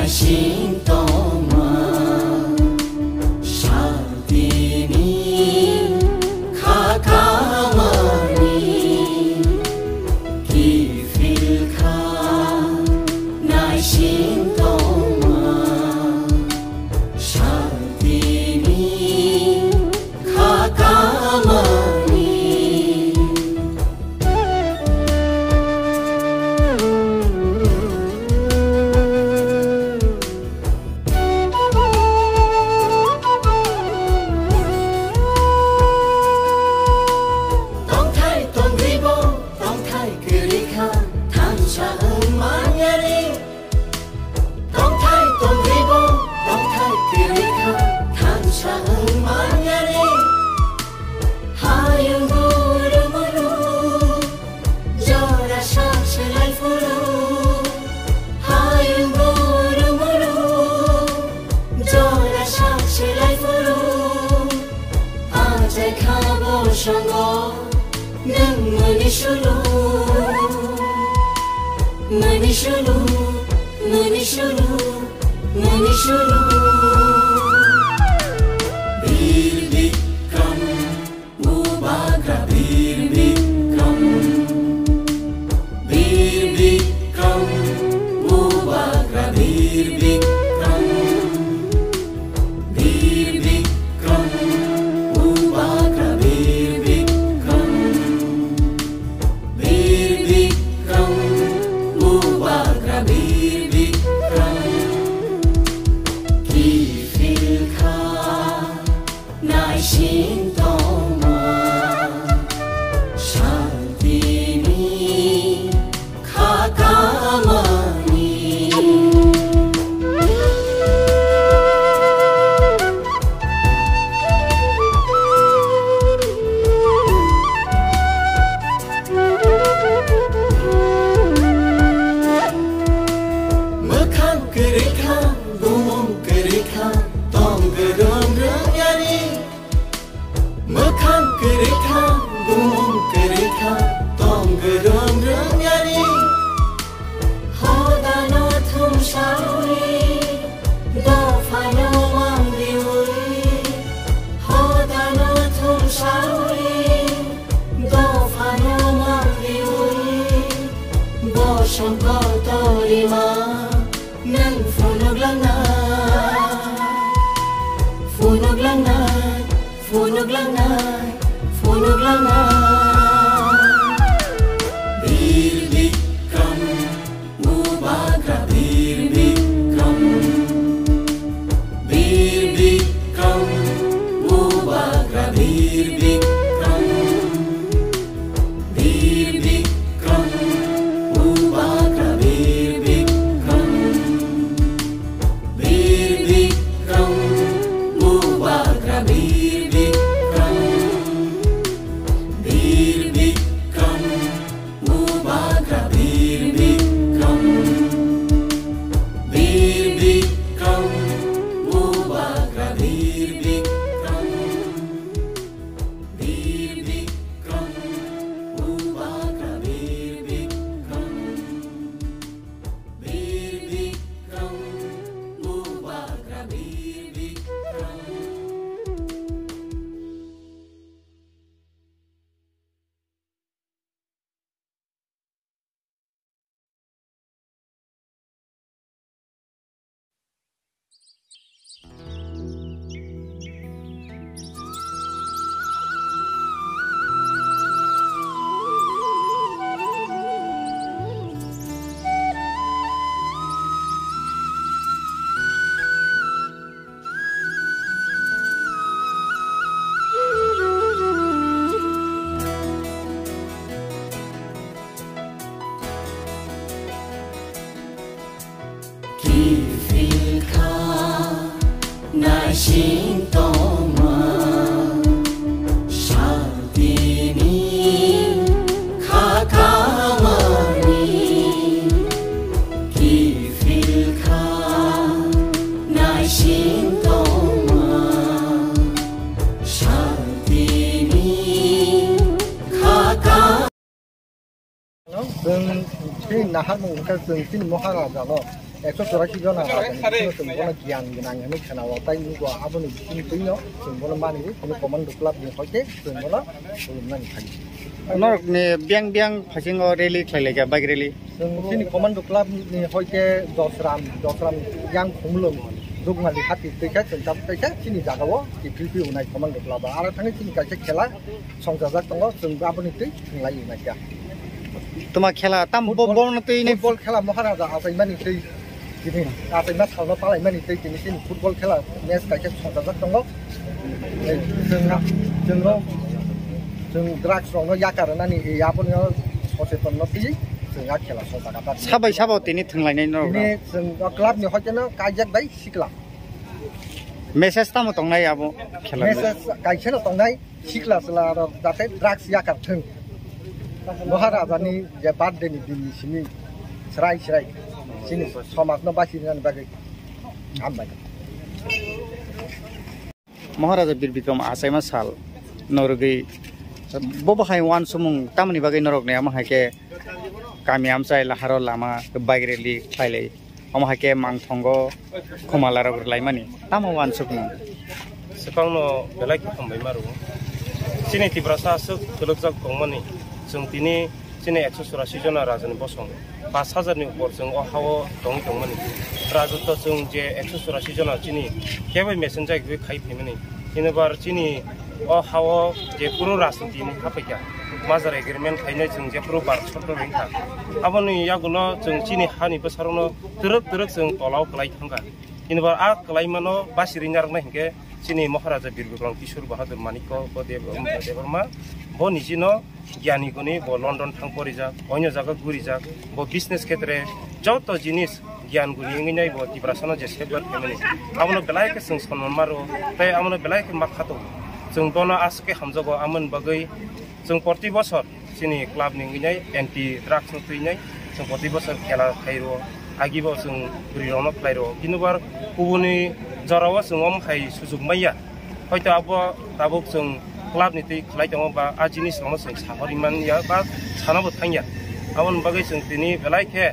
乃心动啊，上帝你卡卡玛尼，基菲卡乃心动啊，上帝你卡卡玛尼。心动啊，上帝你卡卡玛尼，基菲卡乃心动啊，上帝你卡卡。ซึ่งที่นะฮะมึงก็ซึ่งที่มหาราชแล้ว 184 जना जों गियान गोनां होनो खोनाव ताइ नुगो आबोनि बिसिनि दैनो जों बोला मानियो बिनि कमान्ड क्लाब नि हयते जों बोला खुलुमनानै थायो नरकनि बियां फासिङो रेली खालायलायगा बाइक रेली जों बिनि कमान्ड क्लाब नि हयते दसराम यां खुमलुम दुगमालि हाति दैखा जों जाब दैखा सिनि जागाव दिपिपि उनाय कमान्ड क्लाब आरो थाङै सिनि गायसे खेला संजाजाक दङ जों आबोनि दै थंलायो नाया तमा खेला ताम बल नतै नै फुटबल खेला महाराजा आसाइमानि दै दिनै आसाइमा सावना पालाइमानि दै दिनैसिम फुटबल खेला मेच गायसे संजाजाक दङ जों ड्राग्स रंनो याकारनानि याबोनि सचेतन नथि जोंहा खेला संजागाबा साबाय तिनि थंलायनाय न दिनै जों क्लाबनि हयतेनो कायजाक बाय सिक्ला मेसेज ताम तंनाय आबो खेला मेसेज गायसेनो तंनाय सिक्ला सला जाते ड्राग्स याकारथों महाराजानि जे बार्थडेनि दिननिसिमनि स्राय सिनि समाजनो बासिनानै बागै हामबाय महाराजा बीर बिक्रम आसाइमा साल नरगै बबहाय वान सुमुं तामनि बागै नरगनाया माहाके गामियामसाय लाहार लामा बाइक रेली खायलै अमाहाके मांथंग खमालाराव लाइमानि ताम वान सुमुं सिगांनो बेलाय खामबाय मारू सिनि तिब्रासा सो खलकजाक दंमानि जों दिनै 184 जना राजानि बसं 5000 ऊपर जों अहाव दंमानि राजत जों जे 184 जना चिनि केबे मेसेन जाय खाइफैमानि इनबार चिनि अहाव जे पुरो राजनीतिनि हाफैया माजार एग्रीमेंट खायनाय जों जे पुरो बार सरकार रैखा आबनि यागुनो जों चिनि हानि बसारनो तरक जों तलाव खलाय थांगा इनबार आ खलायमानो बासिरिनार नायके चिनि महाराजा बीर बिक्रम किशोर बाहादुर मानिक देवर्मा बो निजिनो ज्ञानी गुनी बो लंडन थांपरिजा अन्य जागा गुरिजा बो बिजनेस क्षेत्रे जत जिनिस ज्ञान गुनी नै बो तिब्रासनो जे सेबर फेमिली आमनो बेलायके जों सन्मान मारो ताय आमनो बेलायके माखातो जों दोनो आसके हामजगो आमन बगै जों प्रति बছর चिनि क्लाब नि नै एंटी ड्राग्स नथैनाय जों प्रति बছর खेला खायरो आगिबो जों गुरिरावनो फ्लायरो किनुबार गुबुनि जराव जों अमखाय सुजुग माया हयतो दाबो जों क्लाब नि दै खलाय दङ बा आ जिनिस दङ जों साहरिमान या बा सानाबो थांया आमन बगै जों दिनै बेलायके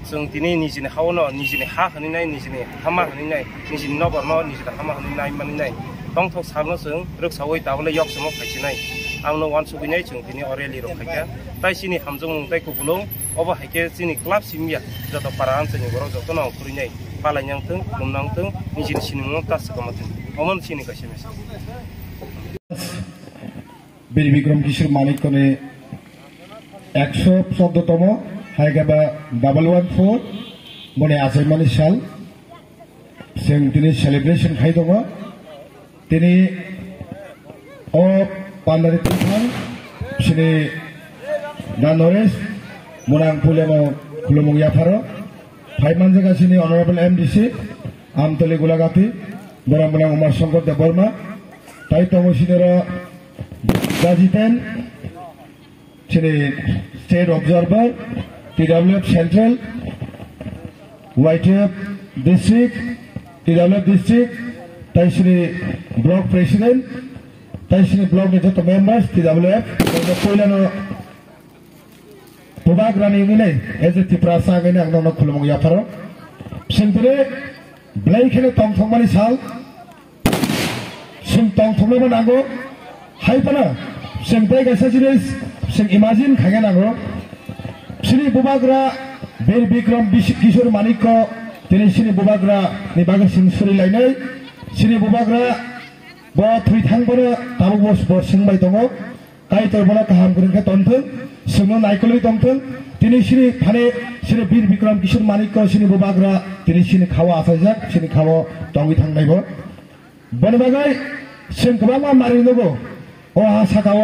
जों दिनै निजिनि हावनो निजिनि हा हनिनाय निजिनि हामा हनिनाय निजिनि नबरनो निजिनि हामा हनिनाय मानिनाय दंथक सारनो जों रोखसावै दाबले यक्समो खायसिनाय आंनो वान सुगैनाय जों दिनै अरेलि रखायका ताइ सिनि हामजों ताइखौ बुलुं अबा हायके सिनि क्लाब सिमिया जत पारा आनसनि बर जत नाव खुरिनाय पालायनांथों खुमनांथों निजिनि सिनिनो तास कमाथों अमन सिनि कासे मेसेज बीर बिक्रम किशोर मानिकने 114तम हायगाबा 114 मने आसाइमानि साल जों दिनै सेलिब्रेशन खाय दङ दिनै अ पान्डारि तुफान सिनि दा नरेश मुनां पुलेनो खुलुमुं याफारो फाइमानजोगा सिनि अनरेबल एमडीसी आमतली गुलागाती बरामबना उमार शंकर देवर्मा ताइ तमो सिनेरो गाजितेन सिनि state observer TWF central YTF district TWF district ताइ सिनि ब्लॉक प्रेसिडेंट ताइ सिनि ब्लॉक नि जत मेंबर्स टीडब्ल्यूएफ पहिलानो पुबाग्रानि मिनै एजे तिप्रासा गैने आंनो खुलुमुं याफारो सिंतरे ब्लाइखेने तंथंमानि साल सिं तंथंनोबो नांगौ हायपाना सिं ताइ गायसा जिनिस सिं इमाजिन खागे नांगौ सिनि बुबाग्रा बीर बिक्रम किशोर मानिक दिनै सिनि बुबाग्रा नि बागै सिं सुरिलायनाय सिनि बुबाग्रा बो थैथांबोनो दाबो बस सोंबाय दङ ताइ तोरबोला गाहाम गुरुंखा तन्थों सोंनो नायकलि दंथों दिनै सिनि फाने सिनि बीर बिक्रम किशोर मानिक सिनि बुबाग्रा दिनै सिनि खावा आसायजाक सिनि खावा दंगि थांनायबो बनबागै जों गोबां मारिनोबो अ आसा गाव